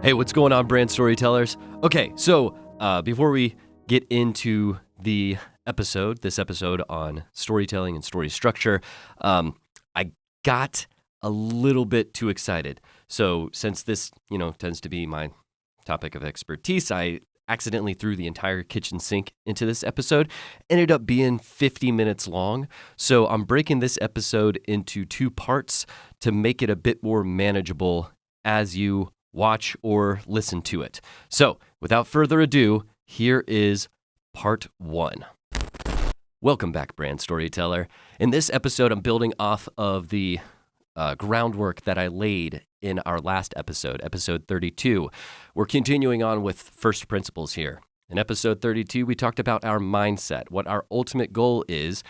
Hey, what's going on, brand storytellers? Okay, so before we get into this episode on storytelling and story structure, I got a little bit too excited. So since this, tends to be my topic of expertise, I accidentally threw the entire kitchen sink into this episode. Ended up being 50 minutes long. So I'm breaking this episode into two parts to make it a bit more manageable as you watch or listen to it. So, without further ado, here is part 1. Welcome back, brand storyteller. In this episode, I'm building off of the groundwork that I laid in our last episode, episode 32. We're continuing on with first principles here. In episode 32, we talked about our mindset, what our ultimate goal is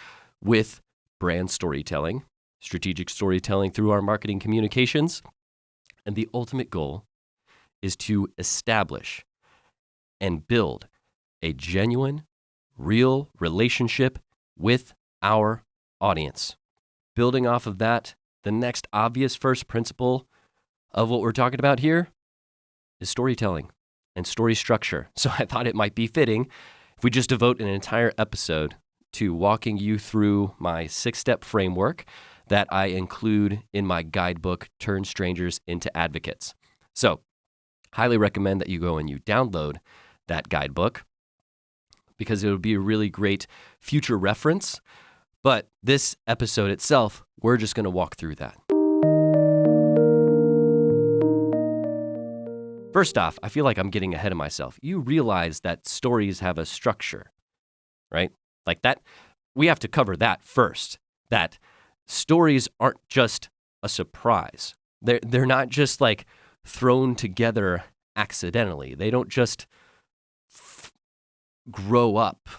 with brand storytelling, strategic storytelling through our marketing communications, and the ultimate goal is to establish and build a genuine, real relationship with our audience. Building off of that, the next obvious first principle of what we're talking about here is storytelling and story structure. So I thought it might be fitting if we just devote an entire episode to walking you through my 6-step framework that I include in my guidebook, Turn Strangers into Advocates. So highly recommend that you go and you download that guidebook because it would be a really great future reference. But this episode itself, we're just going to walk through that. First off, I feel like I'm getting ahead of myself. You realize that stories have a structure, right? Like that, we have to cover that first, that stories aren't just a surprise. They're not just like thrown together accidentally. They don't just grow up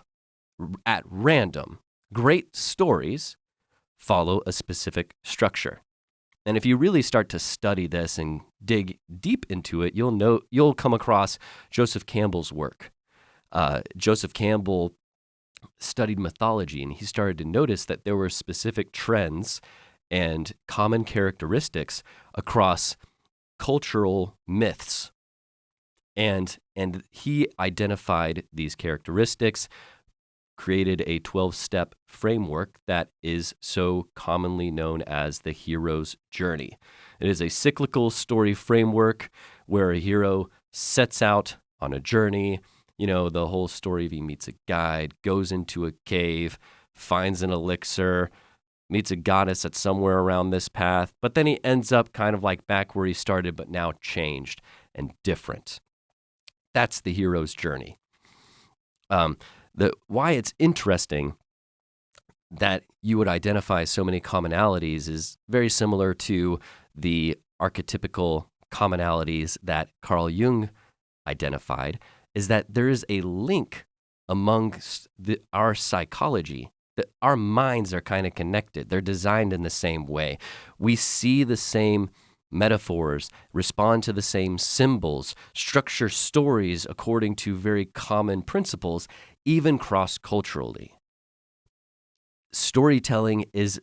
at random. Great stories follow a specific structure. And if you really start to study this and dig deep into it, you'll come across Joseph Campbell's work. Joseph Campbell studied mythology, and he started to notice that there were specific trends and common characteristics across cultural myths. And he identified these characteristics, created a 12-step framework that is so commonly known as the hero's journey. It is a cyclical story framework where a hero sets out on a journey. The whole story of he meets a guide, goes into a cave, finds an elixir, meets a goddess at somewhere around this path, but then he ends up kind of like back where he started, but now changed and different. That's the hero's journey. Why it's interesting that you would identify so many commonalities is very similar to the archetypical commonalities that Carl Jung identified, is that there is a link amongst our psychology. That our minds are kind of connected. They're designed in the same way. We see the same metaphors, respond to the same symbols, structure stories according to very common principles, even cross-culturally. Storytelling is,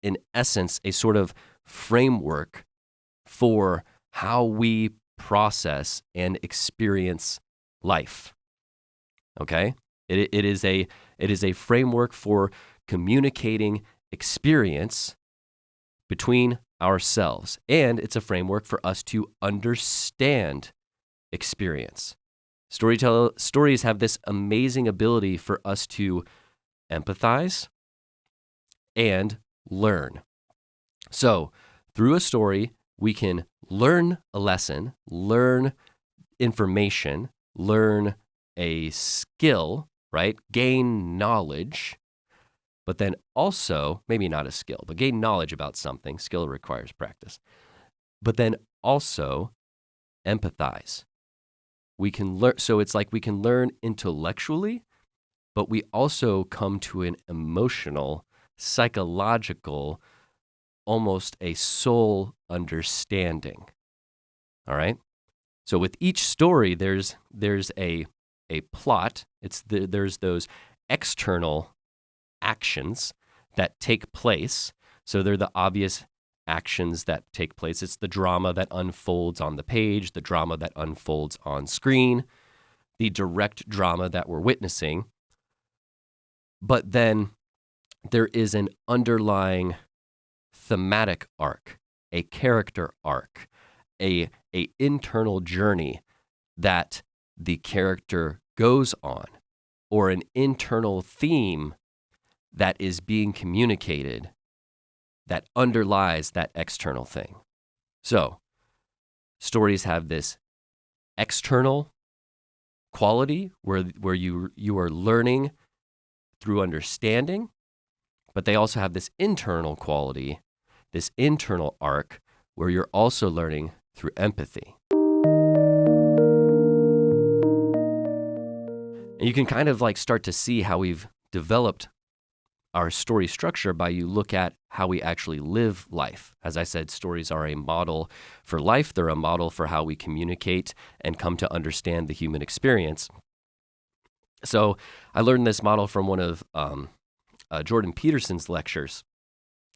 in essence, a sort of framework for how we process and experience life. Okay? It is a framework for communicating experience between ourselves, and it's a framework for us to understand experience. Stories have this amazing ability for us to empathize and learn. So, through a story, we can learn a lesson, learn information, learn a skill, right? Gain knowledge, but then also, maybe not a skill, but gain knowledge about something. Skill requires practice. But then also empathize. We can learn, so it's like we can learn intellectually, but we also come to an emotional, psychological, almost a soul understanding. All right? So with each story, there's a plot. There's those external actions that take place. So they're the obvious actions that take place. It's the drama that unfolds on the page, the drama that unfolds on screen, the direct drama that we're witnessing. But then there is an underlying thematic arc, a character arc, a internal journey that the character goes on, or an internal theme that is being communicated that underlies that external thing. So, stories have this external quality where you are learning through understanding, but they also have this internal quality, this internal arc where you're also learning through empathy. And you can kind of like start to see how we've developed our story structure by you look at how we actually live life. As I said, stories are a model for life. They're a model for how we communicate and come to understand the human experience. So I learned this model from one of Jordan Peterson's lectures.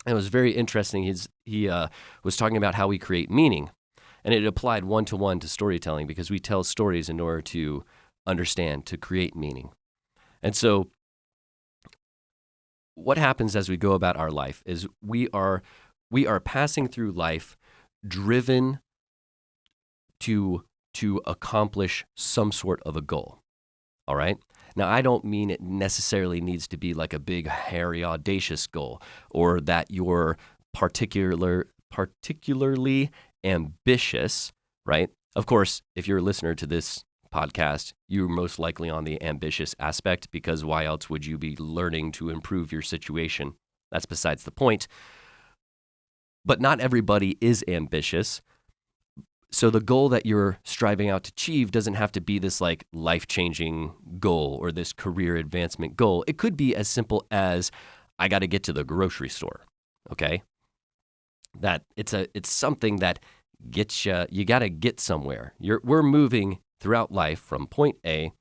And it was very interesting. He was talking about how we create meaning. And it applied one-to-one to storytelling because we tell stories in order to understand, to create meaning. And so what happens as we go about our life is we are passing through life driven to accomplish some sort of a goal. All right? Now, I don't mean it necessarily needs to be like a big, hairy, audacious goal or that you're particularly ambitious, right? Of course, if you're a listener to this podcast, you're most likely on the ambitious aspect because why else would you be learning to improve your situation? That's besides the point. But not everybody is ambitious. So the goal that you're striving out to achieve doesn't have to be this like life-changing goal or this career advancement goal. It could be as simple as I got to get to the grocery store, okay? That it's something that gets you got to get somewhere. We're moving throughout life from point A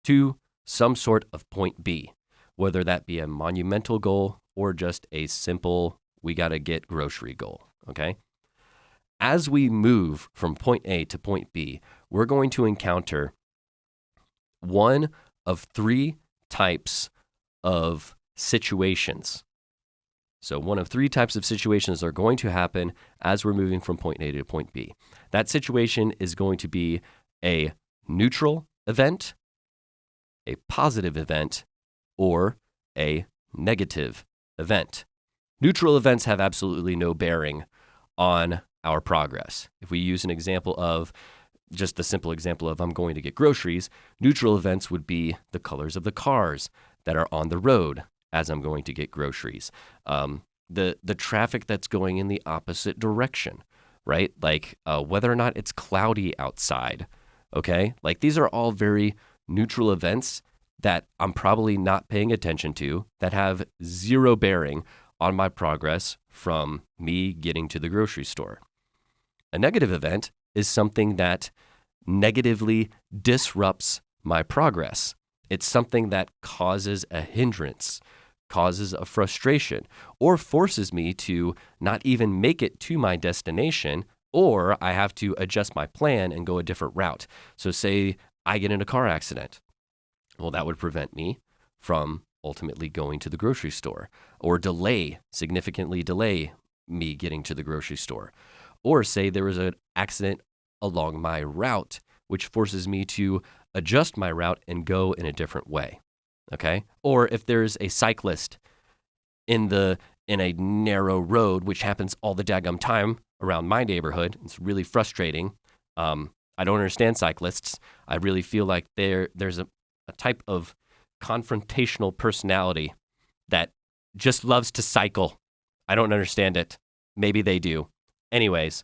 to some sort of point B, whether that be a monumental goal or just a simple we got to get grocery goal, okay? As we move from point A to point B, we're going to encounter one of three types of situations. So one of three types of situations are going to happen as we're moving from point A to point B. That situation is going to be a neutral event, a positive event, or a negative event. Neutral events have absolutely no bearing on our progress. If we use an example of just the simple example of I'm going to get groceries, neutral events would be the colors of the cars that are on the road as I'm going to get groceries. The traffic that's going in the opposite direction, right? Like whether or not it's cloudy outside, okay? Like these are all very neutral events that I'm probably not paying attention to that have zero bearing on my progress from me getting to the grocery store. A negative event is something that negatively disrupts my progress. It's something that causes a hindrance, causes a frustration, or forces me to not even make it to my destination, or I have to adjust my plan and go a different route. So say I get in a car accident. Well, that would prevent me from ultimately going to the grocery store or significantly delay me getting to the grocery store. Or say there was an accident along my route, which forces me to adjust my route and go in a different way, okay? Or if there's a cyclist in a narrow road, which happens all the daggum time around my neighborhood, it's really frustrating. I don't understand cyclists. I really feel like there's a type of confrontational personality that just loves to cycle. I don't understand it. Maybe they do. Anyways,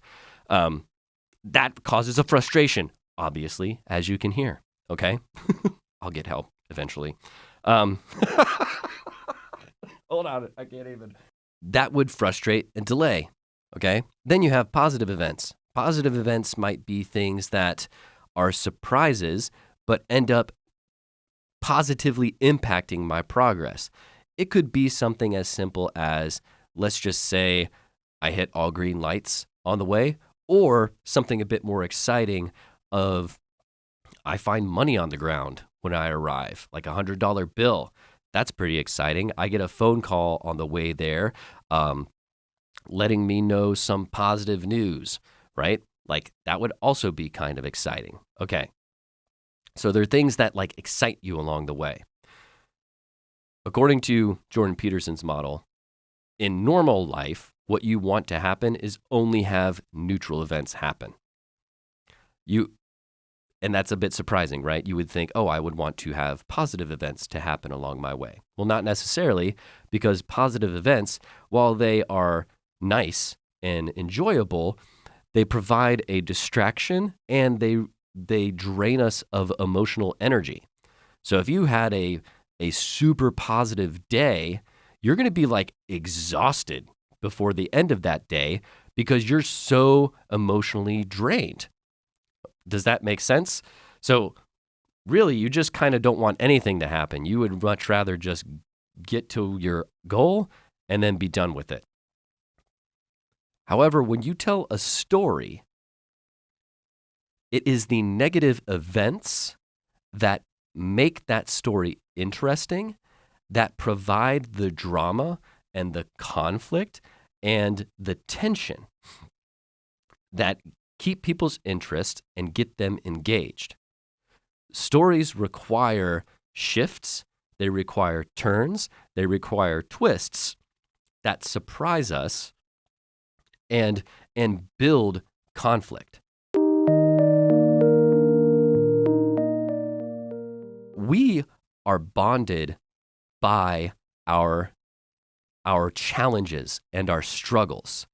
that causes a frustration, obviously, as you can hear, okay? I'll get help eventually. Hold on, I can't even. That would frustrate and delay, okay? Then you have positive events. Positive events might be things that are surprises, but end up positively impacting my progress. It could be something as simple as, let's just say, I hit all green lights on the way, or something a bit more exciting of I find money on the ground when I arrive, like $100 bill. That's pretty exciting. I get a phone call on the way there, letting me know some positive news, right? Like that would also be kind of exciting. Okay. So there are things that like excite you along the way. According to Jordan Peterson's model, in normal life, what you want to happen is only have neutral events happen. And that's a bit surprising, right? You would think, oh, I would want to have positive events to happen along my way. Well, not necessarily, because positive events, while they are nice and enjoyable, they provide a distraction and they drain us of emotional energy. So if you had a super positive day, you're going to be like exhausted before the end of that day because you're so emotionally drained. Does that make sense? So really, you just kind of don't want anything to happen. You would much rather just get to your goal and then be done with it. However, when you tell a story, it is the negative events that make that story interesting, that provide the drama and the conflict and the tension that keep people's interest and get them engaged. Stories require shifts, they require turns, they require twists that surprise us and build conflict. We are bonded by our challenges and our struggles.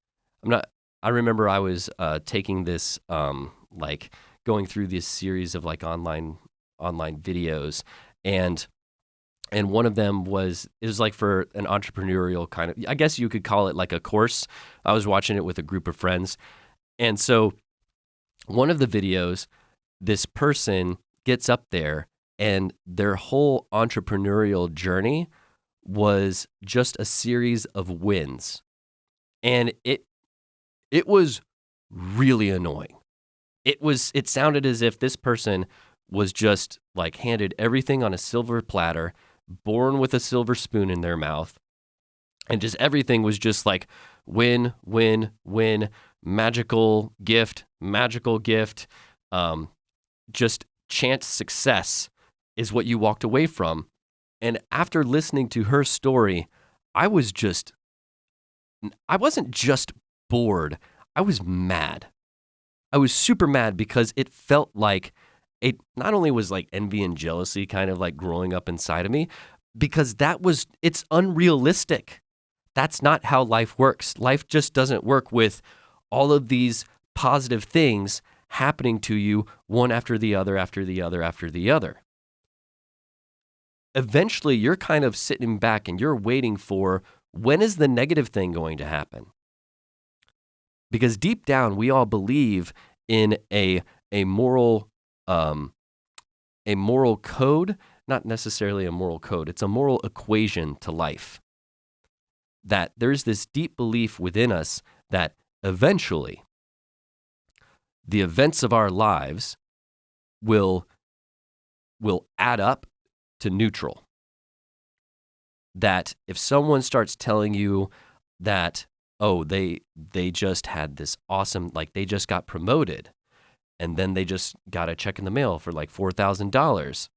I remember I was taking this, like going through this series of like online videos, and one of them was like for an entrepreneurial kind of, I guess you could call it like a course. I was watching it with a group of friends, and so one of the videos, this person gets up there, and their whole entrepreneurial journey was just a series of wins, and it was really annoying. It sounded as if this person was just like handed everything on a silver platter, born with a silver spoon in their mouth, and just everything was just like win, win, win, magical gift, just chance success is what you walked away from. And after listening to her story, I wasn't just bored. I was mad. I was super mad because it felt like it not only was like envy and jealousy kind of like growing up inside of me, because it's unrealistic. That's not how life works. Life just doesn't work with all of these positive things happening to you one after the other, after the other, after the other. Eventually, you're kind of sitting back and you're waiting for, when is the negative thing going to happen? Because deep down, we all believe in a moral code, not necessarily a moral code. It's a moral equation to life. That there's this deep belief within us that eventually the events of our lives will add up to neutral. That if someone starts telling you that, oh, they just had this awesome, like they just got promoted and then they just got a check in the mail for like $4,000.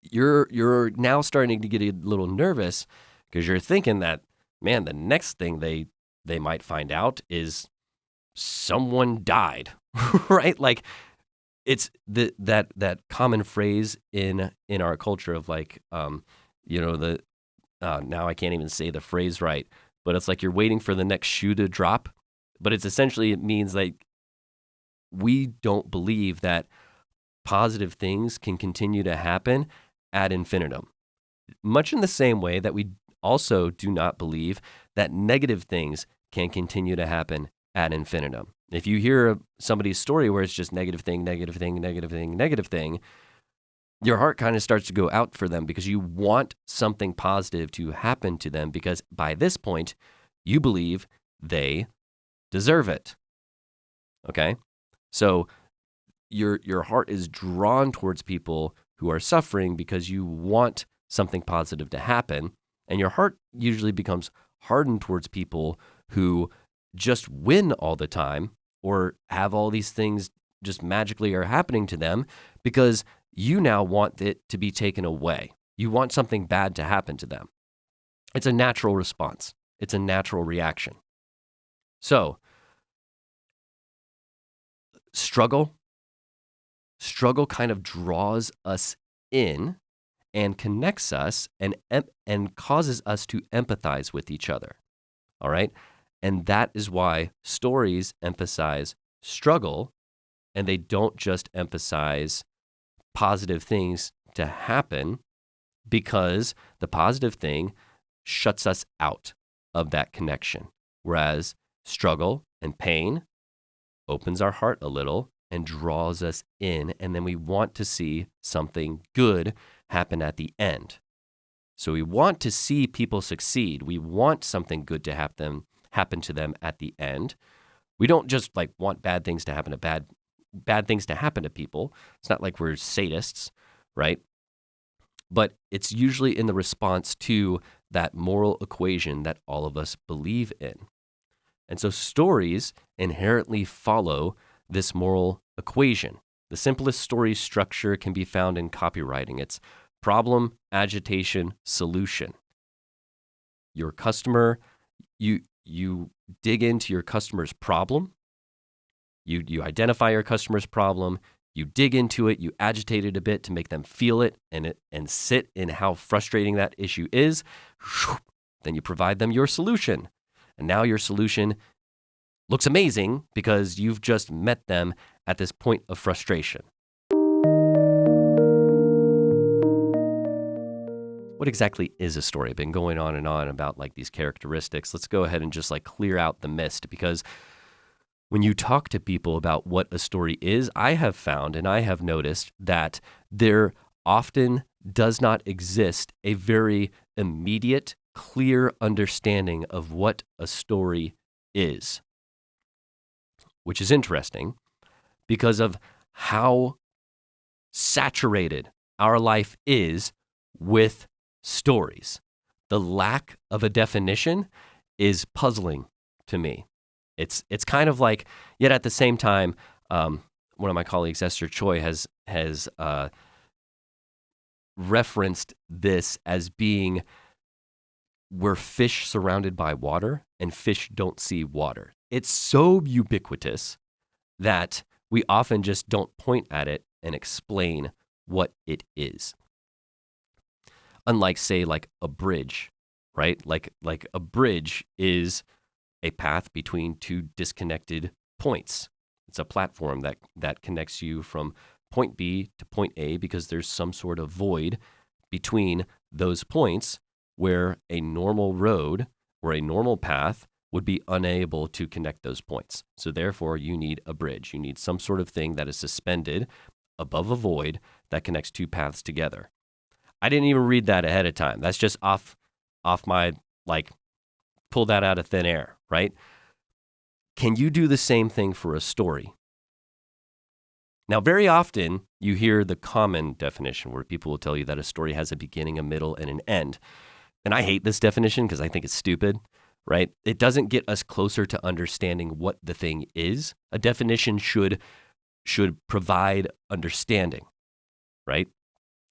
You're now starting to get a little nervous because you're thinking that, man, the next thing they might find out is someone died, right? Like it's that common phrase in our culture of like, now I can't even say the phrase right, but it's like you're waiting for the next shoe to drop. But it means like we don't believe that positive things can continue to happen ad infinitum. Much in the same way that we also do not believe that negative things can continue to happen ad infinitum. If you hear somebody's story where it's just negative thing, negative thing, negative thing, negative thing, your heart kind of starts to go out for them because you want something positive to happen to them, because by this point, You believe they deserve it. Okay? So your heart is drawn towards people who are suffering because you want something positive to happen, and your heart usually becomes hardened towards people who just win all the time or have all these things just magically are happening to them because you now want it to be taken away. You want something bad to happen to them. It's a natural response. It's a natural reaction. So, struggle kind of draws us in and connects us and causes us to empathize with each other. All right? And that is why stories emphasize struggle, and they don't just emphasize positive things to happen, because the positive thing shuts us out of that connection. Whereas struggle and pain opens our heart a little and draws us in, and then we want to see something good happen at the end. So we want to see people succeed. We want something good to happen to them at the end. We don't just want bad things to happen to bad things to happen to people. It's not like we're sadists, right? But it's usually in the response to that moral equation that all of us believe in. And so stories inherently follow this moral equation. The simplest story structure can be found in copywriting. It's problem, agitation, solution. Your customer, you dig into your customer's problem. You identify your customer's problem. You dig into it. You agitate it a bit to make them feel it and sit in how frustrating that issue is. Then you provide them your solution. And now your solution looks amazing because you've just met them at this point of frustration. What exactly is a story? I've been going on and on about these characteristics. Let's go ahead and just clear out the mist, because when you talk to people about what a story is, I have found and I have noticed that there often does not exist a very immediate, clear understanding of what a story is, which is interesting because of how saturated our life is with stories. The lack of a definition is puzzling to me. It's kind of yet at the same time, one of my colleagues, Esther Choi, has referenced this as being we're fish surrounded by water and fish don't see water. It's so ubiquitous that we often just don't point at it and explain what it is. Unlike, say, a bridge, right? Like a bridge is a path between two disconnected points. It's a platform that connects you from point B to point A because there's some sort of void between those points where a normal road or a normal path would be unable to connect those points. So therefore, you need a bridge. You need some sort of thing that is suspended above a void that connects two paths together. I didn't even read that ahead of time. That's just off my, pull that out of thin air, right? Can you do the same thing for a story? Now, very often you hear the common definition where people will tell you that a story has a beginning, a middle, and an end. And I hate this definition because I think it's stupid, right? It doesn't get us closer to understanding what the thing is. A definition should provide understanding, right?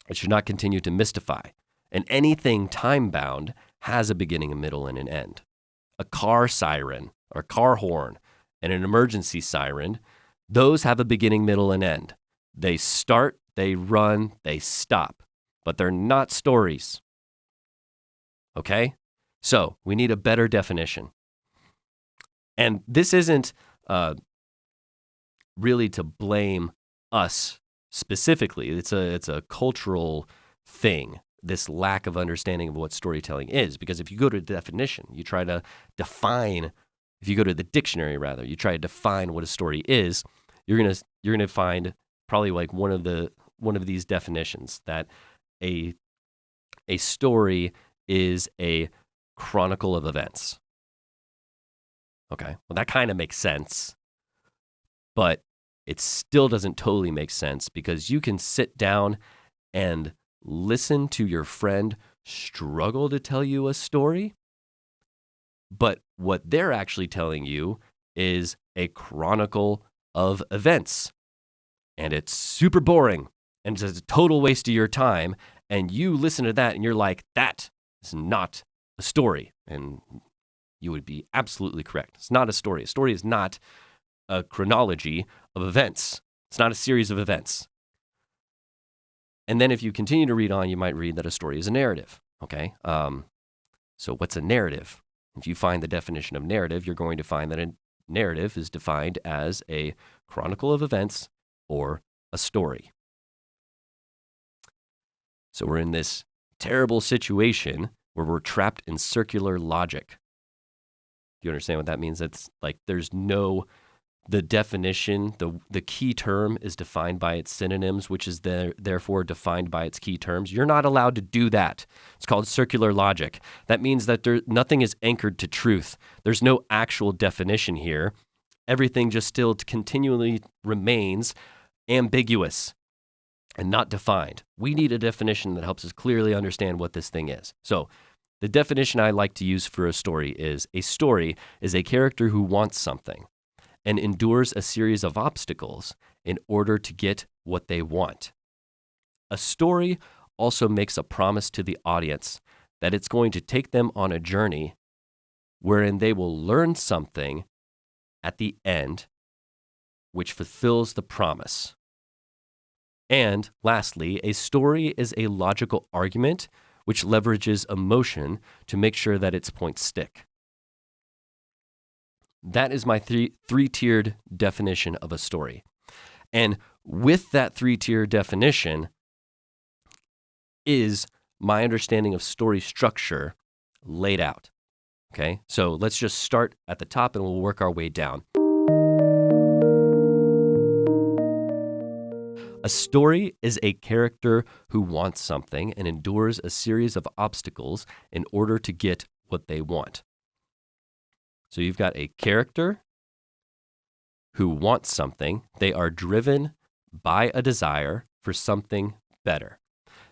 It should not continue to mystify. And anything time-bound has a beginning, a middle, and an end. A car siren or car horn and an emergency siren, those have a beginning, middle, and end. They start, they run, they stop, but they're not stories. Okay? So we need a better definition. And this isn't really to blame us specifically. It's a cultural thing, this lack of understanding of what storytelling is. Because if you go to the definition, you try to define, if you go to the dictionary rather, you try to define what a story is, you're gonna find probably one of these definitions, that a story is a chronicle of events. Okay, well, that kind of makes sense, but it still doesn't totally make sense because you can sit down and listen to your friend struggle to tell you a story, but what they're actually telling you is a chronicle of events. And it's super boring and it's a total waste of your time. And you listen to that and you're like, that is not a story. And you would be absolutely correct. It's not a story. A story is not a chronology of events. It's not a series of events. And then if you continue to read on, you might read that a story is a narrative. Okay. So what's a narrative? If you find the definition of narrative, you're going to find that a narrative is defined as a chronicle of events or a story. So we're in this terrible situation where we're trapped in circular logic. Do you understand what that means? It's like there's no, the definition, the key term is defined by its synonyms, which is therefore defined by its key terms. You're not allowed to do that. It's called circular logic. That means that nothing is anchored to truth. There's no actual definition here. Everything just still continually remains ambiguous and not defined. We need a definition that helps us clearly understand what this thing is. So the definition I like to use for a story is a character who wants something and endures a series of obstacles in order to get what they want. A story also makes a promise to the audience that it's going to take them on a journey wherein they will learn something at the end which fulfills the promise. And lastly, a story is a logical argument which leverages emotion to make sure that its points stick. That is my three-tiered definition of a story. And with that three-tier definition is my understanding of story structure laid out. Okay, so let's just start at the top and we'll work our way down. A story is a character who wants something and endures a series of obstacles in order to get what they want. So you've got a character who wants something. They are driven by a desire for something better.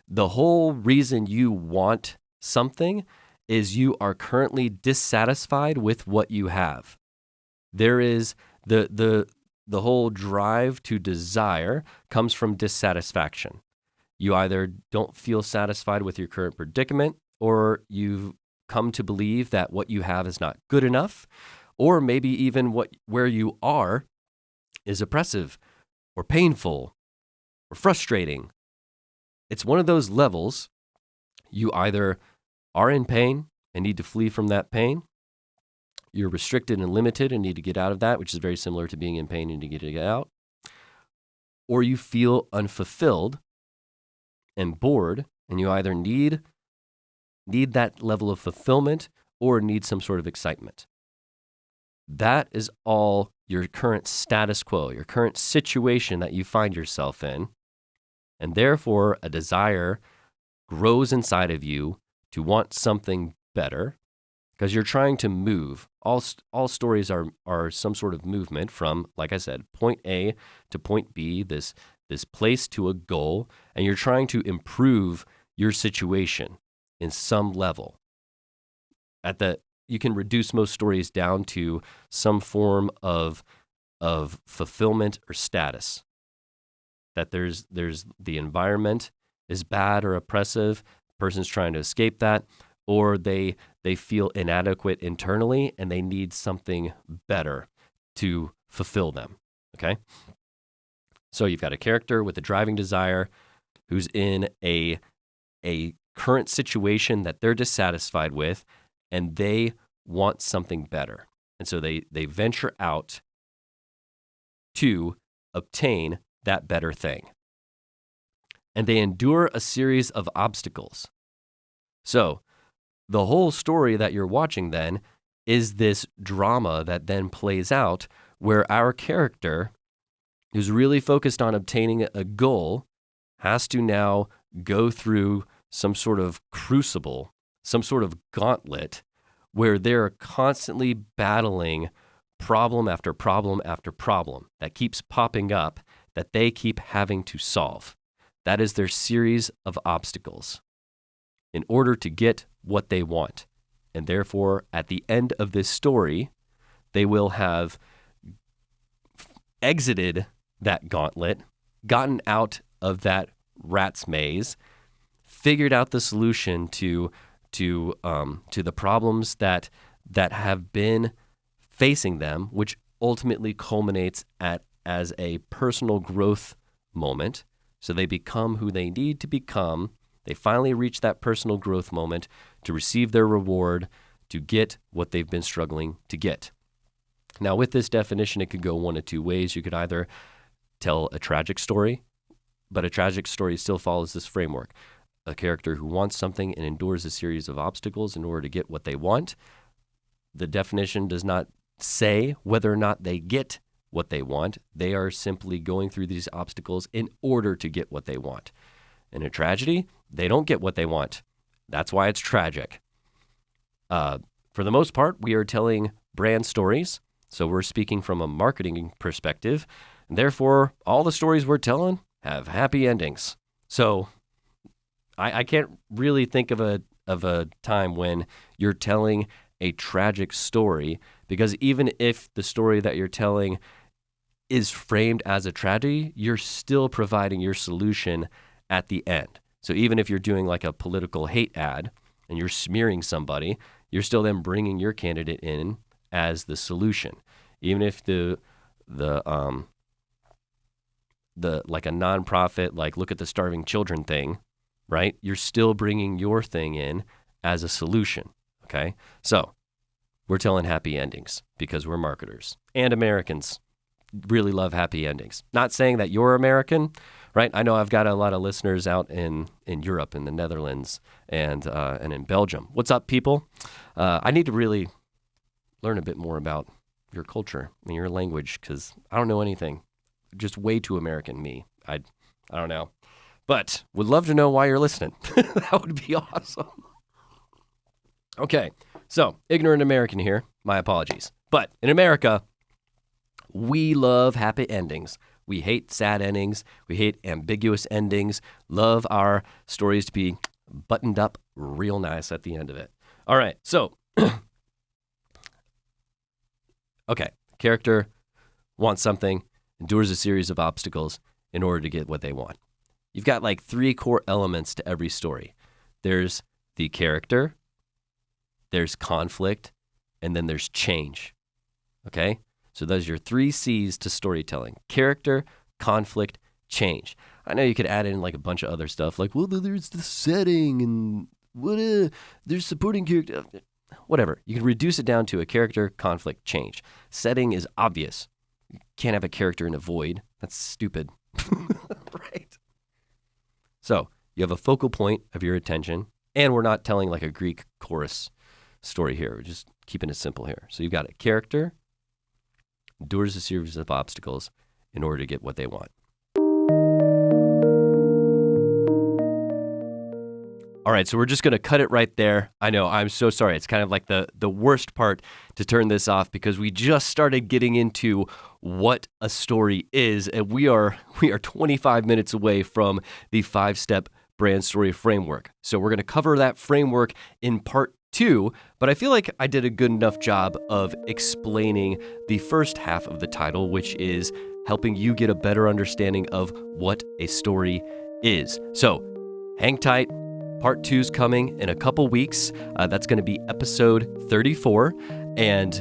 The whole reason you want something is you are currently dissatisfied with what you have. There is the whole drive to desire comes from dissatisfaction. You either don't feel satisfied with your current predicament, or you've come to believe that what you have is not good enough, or maybe even where you are is oppressive or painful or frustrating. It's one of those levels. You either are in pain and need to flee from that pain, you're restricted and limited and need to get out of that, which is very similar to being in pain and need to get out, or you feel unfulfilled and bored, and you either need that level of fulfillment or need some sort of excitement. That is all your current status quo, your current situation that you find yourself in, and therefore a desire grows inside of you to want something better because you're trying to move. All stories are some sort of movement from, like I said, point A to point B, this place to a goal, and you're trying to improve your situation in some level. You can reduce most stories down to some form of fulfillment or status. That there's the environment is bad or oppressive, the person's trying to escape that, or they feel inadequate internally and they need something better to fulfill them. Okay? So you've got a character with a driving desire who's in a current situation that they're dissatisfied with, and they want something better. And so they venture out to obtain that better thing. And they endure a series of obstacles. So the whole story that you're watching then is this drama that then plays out where our character, who's really focused on obtaining a goal, has to now go through some sort of crucible, some sort of gauntlet where they're constantly battling problem after problem after problem that keeps popping up that they keep having to solve. That is their series of obstacles in order to get what they want. And therefore, at the end of this story, they will have exited that gauntlet, gotten out of that rat's maze, figured out the solution to the problems that have been facing them, which ultimately culminates as a personal growth moment. So they become who they need to become. They finally reach that personal growth moment to receive their reward, to get what they've been struggling to get. Now, with this definition, it could go one of two ways. You could either tell a tragic story, but a tragic story still follows this framework. A character who wants something and endures a series of obstacles in order to get what they want. The definition does not say whether or not they get what they want. They are simply going through these obstacles in order to get what they want. In a tragedy, they don't get what they want. That's why it's tragic. For the most part, we are telling brand stories, so we're speaking from a marketing perspective, and therefore, all the stories we're telling have happy endings. So I can't really think of a time when you're telling a tragic story, because even if the story that you're telling is framed as a tragedy, you're still providing your solution at the end. So even if you're doing like a political hate ad and you're smearing somebody, you're still then bringing your candidate in as the solution. Even if the like a nonprofit, like look at the starving children thing, right? You're still bringing your thing in as a solution, okay? So we're telling happy endings because we're marketers, and Americans really love happy endings. Not saying that you're American, right? I know I've got a lot of listeners out in Europe, in the Netherlands, and in Belgium. What's up, people? I need to really learn a bit more about your culture and your language, because I don't know anything. Just way too American me. I don't know. But would love to know why you're listening. That would be awesome. Okay, so ignorant American here. My apologies. But in America, we love happy endings. We hate sad endings. We hate ambiguous endings. Love our stories to be buttoned up real nice at the end of it. All right, so, okay, character wants something, endures a series of obstacles in order to get what they want. You've got like 3 core elements to every story. There's the character, there's conflict, and then there's change, okay? So those are your 3 C's to storytelling: character, conflict, change. I know you could add in like a bunch of other stuff, like, well, there's the setting and there's supporting character, whatever. You can reduce it down to a character, conflict, change. Setting is obvious. You can't have a character in a void. That's stupid, right? So you have a focal point of your attention, and we're not telling like a Greek chorus story here. We're just keeping it simple here. So you've got a character, endures a series of obstacles in order to get what they want. All right, so we're just going to cut it right there. I know, I'm so sorry. It's kind of like the worst part to turn this off, because we just started getting into what a story is, and we are 25 minutes away from the 5-step brand story framework. So we're going to cover that framework in part 2, but I feel like I did a good enough job of explaining the first half of the title, which is helping you get a better understanding of what a story is. So hang tight. Part 2 is coming in a couple weeks. That's going to be episode 34, and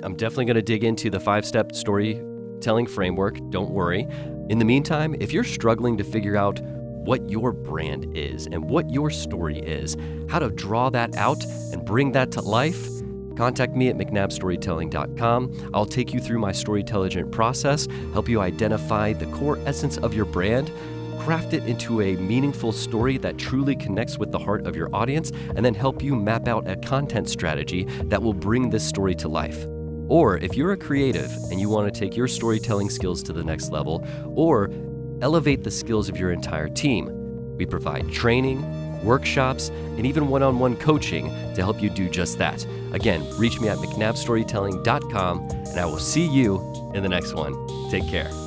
I'm definitely going to dig into the 5-step storytelling framework. Don't worry. In the meantime, if you're struggling to figure out what your brand is and what your story is, how to draw that out and bring that to life, contact me at mcnabbstorytelling.com. I'll take you through my Storytelligent process, help you identify the core essence of your brand, craft it into a meaningful story that truly connects with the heart of your audience, and then help you map out a content strategy that will bring this story to life. Or if you're a creative and you want to take your storytelling skills to the next level, or elevate the skills of your entire team, we provide training, workshops, and even one-on-one coaching to help you do just that. Again, reach me at mcnabbstorytelling.com, and I will see you in the next one. Take care.